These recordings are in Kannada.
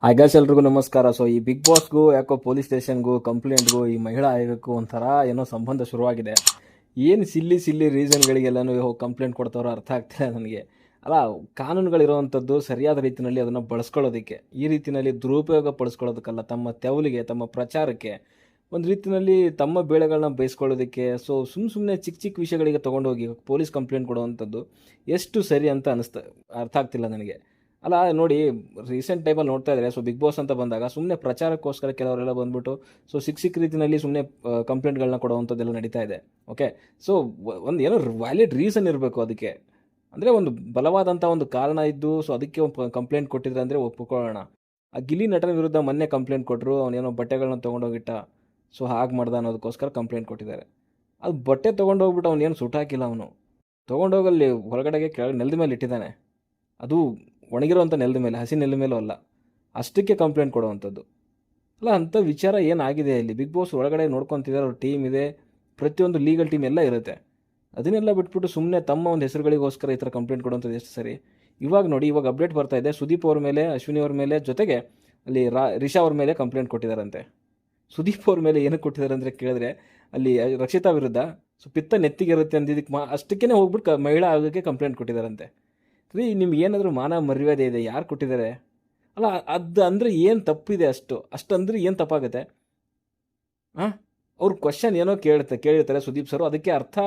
ಹಾಯ್ ಗೈಸ್, ಎಲ್ರಿಗೂ ನಮಸ್ಕಾರ. ಸೊ ಈ ಬಿಗ್ ಬಾಸ್ಗೂ ಯಾಕೋ ಪೊಲೀಸ್ ಸ್ಟೇಷನ್ಗೂ ಕಂಪ್ಲೇಂಟ್ಗೂ ಈ ಮಹಿಳಾ ಆಯೋಗಕ್ಕೂ ಒಂಥರ ಏನೋ ಸಂಬಂಧ ಶುರುವಾಗಿದೆ. ಏನು ಸಿಲ್ಲಿ ಸಿಲ್ಲಿ ರೀಸನ್ಗಳಿಗೆಲ್ಲನೂ ಕಂಪ್ಲೇಂಟ್ ಕೊಡ್ತಾರೋ ಅರ್ಥ ಆಗ್ತಿಲ್ಲ ನನಗೆ. ಅಲ್ಲ, ಕಾನೂನುಗಳಿರುವಂಥದ್ದು ಸರಿಯಾದ ರೀತಿಯಲ್ಲಿ ಅದನ್ನು ಬಳಸ್ಕೊಳ್ಳೋದಕ್ಕೆ, ಈ ರೀತಿಯಲ್ಲಿ ದುರುಪಯೋಗ ಪಡಿಸ್ಕೊಳ್ಳೋದಕ್ಕಲ್ಲ, ತಮ್ಮ ತೆವಲಿಗೆ ತಮ್ಮ ಪ್ರಚಾರಕ್ಕೆ, ಒಂದು ರೀತಿಯಲ್ಲಿ ತಮ್ಮ ಬೇಳೆಗಳನ್ನ ಬೇಯಿಸ್ಕೊಳ್ಳೋದಕ್ಕೆ. ಸೊ ಸುಮ್ಮನೆ ಚಿಕ್ಕ ಚಿಕ್ಕ ವಿಷಯಗಳಿಗೆ ತೊಗೊಂಡೋಗಿ ಪೊಲೀಸ್ ಕಂಪ್ಲೇಂಟ್ ಕೊಡುವಂಥದ್ದು ಎಷ್ಟು ಸರಿ ಅಂತ ಅರ್ಥ ಆಗ್ತಿಲ್ಲ ನನಗೆ. ಅಲ್ಲ ನೋಡಿ, ರೀಸೆಂಟ್ ಟೈಮಲ್ಲಿ ನೋಡ್ತಾ ಇದ್ದಾರೆ. ಸೊ ಬಿಗ್ ಬಾಸ್ ಅಂತ ಬಂದಾಗ ಸುಮ್ಮನೆ ಪ್ರಚಾರಕ್ಕೋಸ್ಕರ ಕೆಲವರೆಲ್ಲ ಬಂದ್ಬಿಟ್ಟು ಸೊ ಸಿಕ್ಕ ಸಿಕ್ಕ ರೀತಿಯಲ್ಲಿ ಸುಮ್ಮನೆ ಕಂಪ್ಲೇಂಟ್ಗಳನ್ನ ಕೊಡುವಂಥದ್ದೆಲ್ಲ ನಡೀತಾ ಇದೆ. ಓಕೆ, ಸೊ ಒಂದು ಏನೋ ವ್ಯಾಲಿಡ್ ರೀಸನ್ ಇರಬೇಕು ಅದಕ್ಕೆ. ಅಂದರೆ ಒಂದು ಬಲವಾದಂಥ ಒಂದು ಕಾರಣ ಇದ್ದು ಸೊ ಅದಕ್ಕೆ ಒಂದು ಕಂಪ್ಲೇಂಟ್ ಕೊಟ್ಟಿದ್ರೆ ಅಂದರೆ ಒಪ್ಕೊಳ್ಳೋಣ. ಆ ಗಿಲ್ಲಿ ನಟನ ವಿರುದ್ಧ ಮೊನ್ನೆ ಕಂಪ್ಲೇಂಟ್ ಕೊಟ್ಟರು, ಅವನೇನೋ ಬಟ್ಟೆಗಳನ್ನ ತೊಗೊಂಡೋಗಿಟ್ಟ, ಸೊ ಹಾಗೆ ಮಾಡ್ದ ಅನ್ನೋದಕ್ಕೋಸ್ಕರ ಕಂಪ್ಲೇಂಟ್ ಕೊಟ್ಟಿದ್ದಾರೆ. ಅದು ಬಟ್ಟೆ ತೊಗೊಂಡೋಗ್ಬಿಟ್ಟು ಅವನೇನು ಸುಟ್ಟಾಕಿಲ್ಲ, ಅವನು ತೊಗೊಂಡೋಗಲ್ಲಿ ಹೊರಗಡೆಗೆ ಕೆಳಗೆ ನೆಲದ ಮೇಲೆ ಇಟ್ಟಿದ್ದಾನೆ. ಅದು ಒಣಗಿರೋವಂಥ ನೆಲದ ಮೇಲೆ, ಹಸಿ ನೆಲದ ಮೇಲೂ ಅಲ್ಲ, ಅಷ್ಟಕ್ಕೆ ಕಂಪ್ಲೇಂಟ್ ಕೊಡುವಂಥದ್ದು ಅಲ್ಲ. ಅಂಥ ವಿಚಾರ ಏನಾಗಿದೆ ಇಲ್ಲಿ? ಬಿಗ್ ಬಾಸ್ ಒಳಗಡೆ ನೋಡ್ಕೊತಿದ್ದಾರೆ, ಅವ್ರ ಟೀಮ್ ಇದೆ, ಪ್ರತಿಯೊಂದು ಲೀಗಲ್ ಟೀಮ್ ಎಲ್ಲ ಇರುತ್ತೆ. ಅದನ್ನೆಲ್ಲ ಬಿಟ್ಬಿಟ್ಟು ಸುಮ್ಮನೆ ತಮ್ಮ ಒಂದು ಹೆಸರುಗಳಿಗೋಸ್ಕರ ಈ ಥರ ಕಂಪ್ಲೇಂಟ್ ಕೊಡುವಂಥದ್ದು ಎಷ್ಟು ಸರಿ? ಇವಾಗ ನೋಡಿ, ಇವಾಗ ಅಪ್ಡೇಟ್ ಬರ್ತಾ ಇದೆ, ಸುದೀಪ್ ಅವ್ರ ಮೇಲೆ, ಅಶ್ವಿನಿ ಅವ್ರ ಮೇಲೆ, ಜೊತೆಗೆ ಅಲ್ಲಿ ರಿಷಾ ಅವ್ರ ಮೇಲೆ ಕಂಪ್ಲೇಂಟ್ ಕೊಟ್ಟಿದ್ದಾರಂತೆ. ಸುದೀಪ್ ಅವ್ರ ಮೇಲೆ ಏನಕ್ಕೆ ಕೊಟ್ಟಿದ್ದಾರೆ ಅಂದರೆ ಕೇಳಿದ್ರೆ, ಅಲ್ಲಿ ರಕ್ಷಿತಾ ವಿರುದ್ಧ ಸೊ ಪಿತ್ತ ನೆತ್ತಿಗಿರುತ್ತೆ ಅಂದಿದ್ದಕ್ಕೆ ಅಷ್ಟಕ್ಕೇ ಹೋಗ್ಬಿಟ್ಟು ಮಹಿಳಾ ಆಯೋಗಕ್ಕೆ ಕಂಪ್ಲೇಂಟ್ ಕೊಟ್ಟಿದ್ದಾರಂತೆ. ರೀ, ನಿಮ್ಗೆ ಏನಾದರೂ ಮಾನ ಮರ್ಯಾದೆ ಇದೆ? ಯಾರು ಕೊಟ್ಟಿದ್ದಾರೆ? ಅಲ್ಲ, ಅದು ಅಂದರೆ ಏನು ತಪ್ಪಿದೆ? ಅಷ್ಟು ಅಂದರೆ ಏನು ತಪ್ಪಾಗುತ್ತೆ? ಹಾಂ, ಅವ್ರು ಕ್ವಶನ್ ಏನೋ ಕೇಳಿರ್ತಾರೆ ಸುದೀಪ್ ಸರು, ಅದಕ್ಕೆ ಅರ್ಥ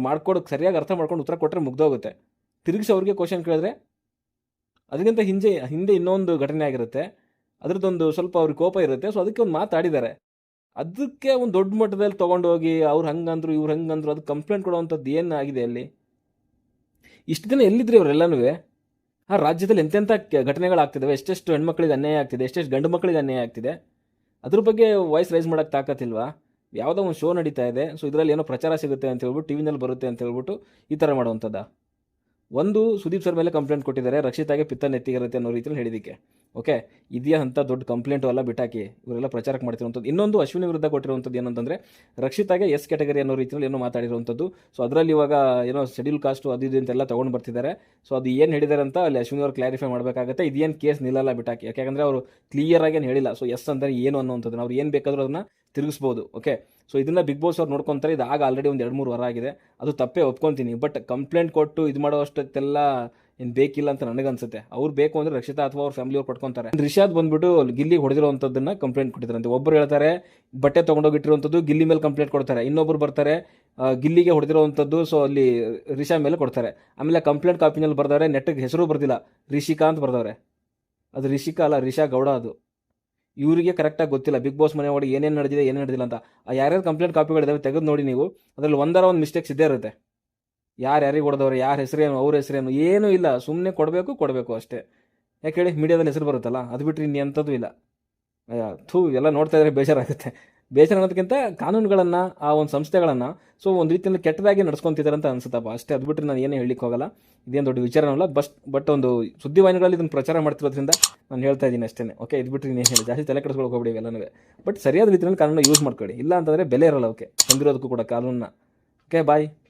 ಮಾಡ್ಕೊಡೋಕೆ ಸರಿಯಾಗಿ ಅರ್ಥ ಮಾಡ್ಕೊಂಡು ಉತ್ತರ ಕೊಟ್ಟರೆ ಮುಗ್ದೋಗುತ್ತೆ. ತಿರುಗಿಸಿ ಅವ್ರಿಗೆ ಕ್ವಶನ್ ಕೇಳಿದ್ರೆ ಅದಕ್ಕಿಂತ ಹಿಂದೆ ಇನ್ನೊಂದು ಘಟನೆ ಆಗಿರುತ್ತೆ, ಅದ್ರದ್ದೊಂದು ಸ್ವಲ್ಪ ಅವ್ರಿಗೆ ಕೋಪ ಇರುತ್ತೆ. ಸೊ ಅದಕ್ಕೆ ಒಂದು ಮಾತಾಡಿದ್ದಾರೆ, ಅದಕ್ಕೆ ಒಂದು ದೊಡ್ಡ ಮಟ್ಟದಲ್ಲಿ ತೊಗೊಂಡೋಗಿ ಅವ್ರು ಹಂಗಂದ್ರು ಇವ್ರು ಹಂಗಂದ್ರು ಅದು ಕಂಪ್ಲೇಂಟ್ ಕೊಡುವಂಥದ್ದು ಏನಾಗಿದೆ ಅಲ್ಲಿ? ಇಷ್ಟು ದಿನ ಎಲ್ಲಿದ್ರಿ ಅವರೆಲ್ಲನೂ? ಆ ರಾಜ್ಯದಲ್ಲಿ ಎಂತೆಂಥ ಘಟನೆಗಳಾಗ್ತಿದ್ದಾವೆ, ಎಷ್ಟೆಷ್ಟು ಹೆಣ್ಮಕ್ಳಿಗೆ ಅನ್ಯಾಯ ಆಗ್ತಿದೆ, ಎಷ್ಟೆಷ್ಟು ಗಂಡು ಮಕ್ಕಳಿಗೆ ಅನ್ಯಾಯ ಆಗ್ತಿದೆ, ಅದ್ರ ಬಗ್ಗೆ ವಾಯ್ಸ್ ರೈಸ್ ಮಾಡೋಕ್ಕೆ ತಾಕತ್ತಿಲ್ವಾ? ಯಾವುದೋ ಒಂದು ಶೋ ನಡೀತಾ ಇದೆ, ಸೊ ಇದರಲ್ಲಿ ಏನೋ ಪ್ರಚಾರ ಸಿಗುತ್ತೆ ಅಂತ ಹೇಳ್ಬಿಟ್ಟು, ಟಿ ವಿನಲ್ಲಿ ಬರುತ್ತೆ ಅಂತ ಹೇಳ್ಬಿಟ್ಟು ಈ ಥರ ಮಾಡುವಂಥದ್ದು. ಒಂದು ಸುದೀಪ್ ಸರ್ ಮೇಲೆ ಕಂಪ್ಲೇಂಟ್ ಕೊಟ್ಟಿದ್ದಾರೆ, ರಕ್ಷಿತಾಗೆ ಪಿತ್ತ ನೆತ್ತಿಗಿರುತ್ತೆ ಅನ್ನೋ ರೀತಿಯಲ್ಲಿ ಹೇಳಿದ್ದಕ್ಕೆ. ಓಕೆ, ಇದೆಯಾ ಅಂತ ದೊಡ್ಡ ಕಂಪ್ಲೇಂಟು ಎಲ್ಲ ಬಿಟ್ಟಾಕಿ ಇವರೆಲ್ಲ ಪ್ರಚಾರಕ್ಕೆ ಮಾಡ್ತಿರುವಂಥದ್ದು. ಇನ್ನೊಂದು ಅಶ್ವಿನಿ ವಿರುದ್ಧ ಕೊಟ್ಟಿರುವಂಥದ್ದು ಏನಂತಂದರೆ, ರಕ್ಷಿತಾಗೆ ಎಸ್ ಕ್ಯಾಟಗರಿ ಅನ್ನೋ ರೀತಿಯಲ್ಲಿ ಏನೋ ಮಾತಾಡಿರುವಂಥದ್ದು. ಸೊ ಅದರಲ್ಲಿ ಇವಾಗ ಏನೋ ಶೆಡ್ಯೂಲ್ ಕಾಸ್ಟು ಅದು ಇದು ಅಂತೆಲ್ಲ ತೊಗೊಂಡು ಬರ್ತಿದ್ದಾರೆ. ಸೊ ಅದು ಏನು ಹೇಳಿದ್ದಾರೆ ಅಂತ ಅಲ್ಲಿ ಅಶ್ವಿನಿ ಅವ್ರು ಕ್ಲಾರಿಫೈ ಮಾಡಬೇಕಾಗುತ್ತೆ. ಇದೇನು ಕೇಸ್ ನಿಲ್ಲಲ್ಲ ಬಿಟ್ಟಾಕಿ, ಯಾಕೆಂದರೆ ಅವರು ಕ್ಲಿಯರಾಗಿ ಏನು ಹೇಳಿಲ್ಲ. ಸೊ ಎಸ್ ಅಂದರೆ ಏನು ಅನ್ನೋವಂಥದ್ದು ಅವ್ರು ಏನು ಬೇಕಾದರೂ ಅದನ್ನು ತಿರುಗಿಸ್ಬೋದು. ಓಕೆ, ಸೊ ಇದನ್ನು ಬಿಗ್ ಬಾಸ್ ಅವ್ರು ನೋಡ್ಕೊತಾರೆ. ಇದು ಆಗ ಆಲ್ರೆಡಿ ಒಂದು 2-3 ವಾರ ಆಗಿದೆ, ಅದು ತಪ್ಪೇ ಒಪ್ಕೊತೀನಿ. ಬಟ್ ಕಂಪ್ಲೇಂಟ್ ಕೊಟ್ಟು ಇದು ಮಾಡೋ ಅಷ್ಟೊತ್ತೆಲ್ಲ ಏನು ಬೇಕಿಲ್ಲ ಅಂತ ನನಗನ್ಸುತ್ತೆ. ಅವ್ರು ಬೇಕು ಅಂದರೆ ರಕ್ಷಿತಾ ಅಥವಾ ಅವ್ರ ಫ್ಯಾಮಿಲಿ ಅವ್ರು ಪಡ್ಕೊತಾರೆ. ರಿಷಾದ್ ಬಂದ್ಬಿಟ್ಟು ಗಿಲ್ಲಿಗೆ ಹೊಡೆದಿರುವಂಥದ್ದನ್ನು ಕಂಪ್ಲೇಂಟ್ ಕೊಟ್ಟಿದ್ದಾರಂತೆ. ಒಬ್ಬರು ಹೇಳ್ತಾರೆ ಬಟ್ಟೆ ತೊಗೊಂಡೋಗಿಟ್ಟಿರುವಂಥದ್ದು, ಗಿಲ್ಲಿ ಮೇಲೆ ಕಂಪ್ಲೇಂಟ್ ಕೊಡ್ತಾರೆ. ಇನ್ನೊಬ್ಬರು ಬರ್ತಾರೆ ಗಿಲ್ಲಿಗೆ ಹೊಡೆದಿರುವಂಥದ್ದು, ಸೊ ಅಲ್ಲಿ ರಿಷಾ ಮೇಲೆ ಕೊಡ್ತಾರೆ. ಆಮೇಲೆ ಕಂಪ್ಲೇಂಟ್ ಕಾಪಿನಲ್ಲಿ ಬರ್ದವ್ರೆ, ನೆಟ್ಟಿಗೆ ಹೆಸರು ಬರ್ದಿಲ್ಲ, ರಿಷಿಕಾ ಅಂತ ಬರ್ದವ್ರೆ. ಅದು ರಿಷಿಕಾ ಅಲ್ಲ, ರಿಷಾ ಗೌಡ. ಅದು ಇವರಿಗೆ ಕರೆಕ್ಟಾಗಿ ಗೊತ್ತಿಲ್ಲ ಬಿಗ್ ಬಾಸ್ ಮನೆ ಒಳಗೆ ಏನೇನು ನಡೆದಿದೆ ಏನೇನು ನಡೆದಿಲ್ಲ ಅಂತ. ಯಾರ್ಯಾರು ಕಂಪ್ಲೇಂಟ್ ಕಾಪಿಗಳಿದ್ದಾವೆ ತೆಗೆದು ನೋಡಿ ನೀವು, ಅದರಲ್ಲಿ ಒಂದು ಮಿಸ್ಟೇಕ್ಸ್ ಇದ್ದೇ ಇರುತ್ತೆ. ಯಾರ್ಯಾರಿಗೆ ಹೊಡೆದವ್ರೆ, ಯಾರ ಹೆಸರೇನು, ಅವ್ರ ಹೆಸರೇನು, ಏನೂ ಇಲ್ಲ, ಸುಮ್ಮನೆ ಕೊಡಬೇಕು ಅಷ್ಟೇ. ಯಾಕೆ ಹೇಳಿ, ಮೀಡಿಯಾದಲ್ಲಿ ಹೆಸರು ಬರುತ್ತಲ್ಲ, ಅದು ಬಿಟ್ಟರೆ ಇನ್ನೆಂಥದ್ದು ಇಲ್ಲ. ಎಲ್ಲ ನೋಡ್ತಾ ಇದ್ರೆ ಬೇಜಾರಾಗುತ್ತೆ. ಬೇಜಾರು ಅನ್ನೋದಕ್ಕಿಂತ ಕಾನೂನುಗಳನ್ನು, ಆ ಒಂದು ಸಂಸ್ಥೆಗಳನ್ನು ಸೊ ಒಂದು ರೀತಿಯಲ್ಲಿ ಕೆಟ್ಟದಾಗಿ ನಡ್ಸ್ಕೊತಿದ್ದಾರೆ ಅಂತ ಅನ್ಸುತ್ತಪ್ಪ ಅಷ್ಟೇ. ಅದು ಬಿಟ್ಟರೆ ನಾನು ಏನೇ ಹೇಳಲಿಕ್ಕೆ ಹೋಗಲ್ಲ, ಇದೇನು ದೊಡ್ಡ ವಿಚಾರನಲ್ಲ. ಬಟ್ ಒಂದು ಸುದ್ದಿವಾಹಿನಿಗಳಲ್ಲಿ ಇದನ್ನು ಪ್ರಚಾರ ಮಾಡ್ತಿರೋದ್ರಿಂದ ನಾನು ಹೇಳ್ತಾ ಇದ್ದೀನಿ ಅಷ್ಟೇ. ಓಕೆ, ಇದು ಬಿಟ್ಟರೆ ನೀನು ಹೇಳಿ ಜಾಸ್ತಿ ತಲೆ ಕೆಡಿಸ್ಕೊಳಕ್ಕೆ ಹೋಗ್ಬಿಡಿ ಇವೆಲ್ಲನೂ. ಬಟ್ ಸರಿಯಾದ ರೀತಿಯಲ್ಲಿ ಕಾನೂನು ಯೂಸ್ ಮಾಡ್ಕೊಳ್ಳಿ, ಇಲ್ಲ ಅಂತಂದರೆ ಬೆಲೆ ಇರಲ್ಲ ಅವಕ್ಕೆ, ತಂದಿರೋದಕ್ಕೂ ಕೂಡ ಕಾನೂನನ್ನ. ಓಕೆ, ಬಾಯ್.